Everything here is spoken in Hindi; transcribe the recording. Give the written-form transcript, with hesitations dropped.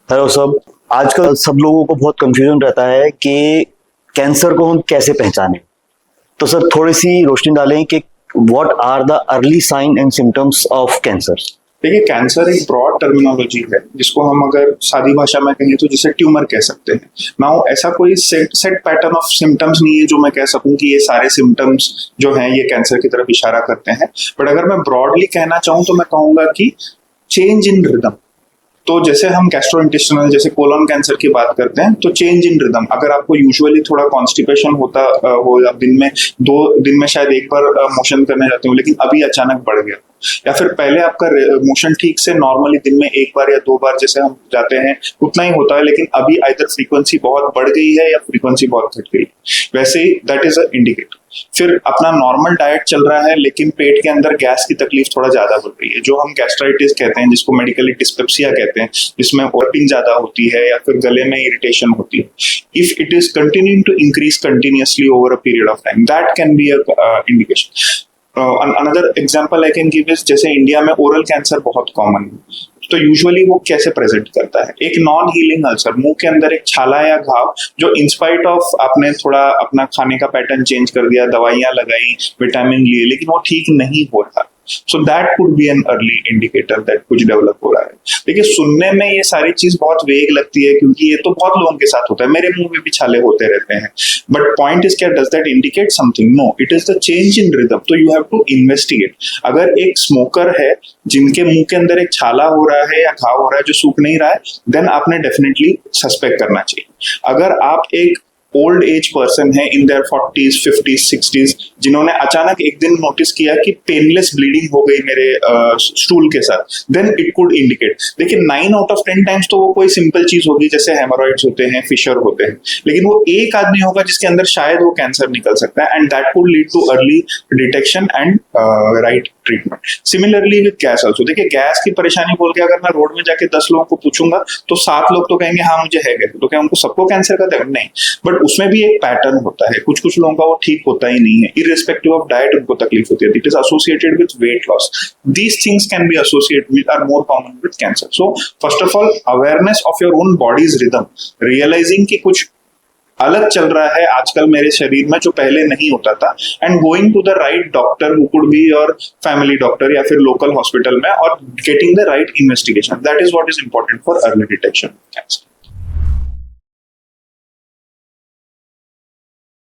हेलो सब। आजकल सब लोगों को बहुत कंफ्यूजन रहता है कि कैंसर को हम कैसे पहचानें। तो सर थोड़ी सी रोशनी डालें कि what are the early sign and symptoms of cancer. देखिए, कैंसर एक ब्रॉड टर्मिनोलॉजी है जिसको हम अगर सादी भाषा में कहें तो जिसे ट्यूमर कह सकते हैं। नाउ ऐसा कोई सेट पैटर्न ऑफ सिम्टम्स नहीं है जो मैं कह सकूं कि ये सारे सिम्टम्स जो हैं ये कैंसर की तरफ इशारा करते हैं। बट अगर मैं ब्रॉडली कहना चाहूँ तो मैं कहूंगा कि चेंज इन रिदम। तो जैसे हम गैस्ट्रोइंटेस्टिनल जैसे कोलन कैंसर की बात करते हैं तो चेंज इन रिदम, अगर आपको यूजुअली थोड़ा कॉन्स्टिपेशन होता हो या दिन में 2 दिन में शायद एक बार मोशन करने जाते हो लेकिन अभी अचानक बढ़ गया, या फिर पहले आपका मोशन ठीक से नॉर्मली दिन में एक बार या 2 बार जैसे हम जाते हैं उतना ही होता है लेकिन अभी आइदर फ्रीक्वेंसी बहुत बढ़ गई है या फ्रीक्वेंसी बहुत घट गई, वैसे ही दैट इज अ इंडिकेटर। फिर अपना नॉर्मल डाइट चल रहा है लेकिन पेट के अंदर गैस की तकलीफ थोड़ा ज्यादा बढ़ रही है, जो हम गैस्ट्राइटिस कहते हैं, जिसको मेडिकली डिस्पेप्सिया कहते हैं, जिसमें वर्पिंग ज्यादा होती है या फिर गले में इरिटेशन होती है। If it is continuing to increase continuously over a period of time, that can be a indication. Another example I can give is, जैसे इंडिया में ओरल कैंसर बहुत कॉमन है, तो यूजुअली वो कैसे प्रेजेंट करता है? एक नॉन हीलिंग अल्सर, मुंह के अंदर एक छाला या घाव जो इंस्पाइट ऑफ आपने थोड़ा अपना खाने का पैटर्न चेंज कर दिया, दवाइयां लगाई, विटामिन लिए, लेकिन वो ठीक नहीं हो रहा। So that could be an early indicator that कुछ डेवलप हो रहा है। देखिए, सुनने में ये सारी चीज बहुत वेग लगती है क्योंकि ये तो बहुत लोगों के साथ होता है, मेरे मुंह में भी छाले होते रहते हैं, बट पॉइंट इज क्या, does that indicate something? No, it is the change in rhythm. तो यू हैव टू इन्वेस्टिगेट। अगर एक स्मोकर है जिनके मुंह के अंदर एक छाला हो रहा है या घाव हो रहा है जो सूख नहीं रहा है, देन आपने डेफिनेटली सस्पेक्ट करना चाहिए। अगर आप एक ओल्ड एज पर्सन है in their 40s 50s 60s जिन्होंने अचानक एक दिन नोटिस किया कि पेनलेस ब्लीडिंग हो गई मेरे स्टूल के साथ, देन इट कुड इंडिकेट। देखिए, 9 आउट ऑफ 10 टाइम्स तो वो कोई सिंपल चीज होगी जैसे हेमोरॉइड्स होते हैं, फिशर होते हैं, लेकिन वो एक आदमी होगा जिसके अंदर शायद वो कैंसर निकल सकता है, and that could lead too early detection and right treatment. Similarly with gas also. देखिए, गैस की परेशानी बोल के अगर मैं रोड में जाके 10 लोगों को पूछूंगा तो 7 लोग तो कहेंगे हाँ मुझे है गैस, तो क्या उनको सबको कैंसर का? नहीं, बट उसमें भी एक पैटर्न होता है, कुछ कुछ लोगों का वो ठीक होता ही नहीं है, इररिस्पेक्टिव ऑफ डाइट उनको तकलीफ होती है। It is associated with weight loss. These things can be associated with, or more common with cancer. So first of all, awareness of your own body's rhythm, realising कि कुछ अलग चल रहा है आजकल मेरे शरीर में जो पहले नहीं होता था, and going to the right doctor who could be your family doctor या फिर लोकल हॉस्पिटल में, और getting the right investigation. That is what is important for early detection of cancer.